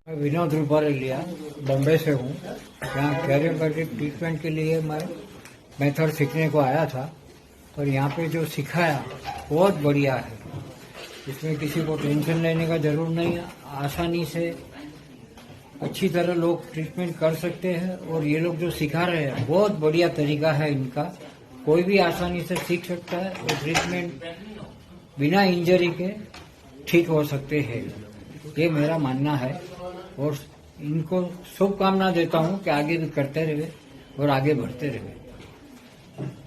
मैं विनोद रूपारेलिया बॉम्बे से हूँ। यहाँ कैरियोपैथिक ट्रीटमेंट के लिए मैं मेथड सीखने को आया था और यहाँ पे जो सिखाया बहुत बढ़िया है। इसमें किसी को टेंशन लेने का जरूर नहीं है। आसानी से अच्छी तरह लोग ट्रीटमेंट कर सकते हैं और ये लोग जो सिखा रहे हैं बहुत बढ़िया तरीका है इनका। कोई भी आसानी से सीख सकता है और ट्रीटमेंट बिना इंजरी के ठीक हो सकते हैं। ये मेरा मानना है और इनको शुभकामना देता हूँ कि आगे भी करते रहे और आगे बढ़ते रहे।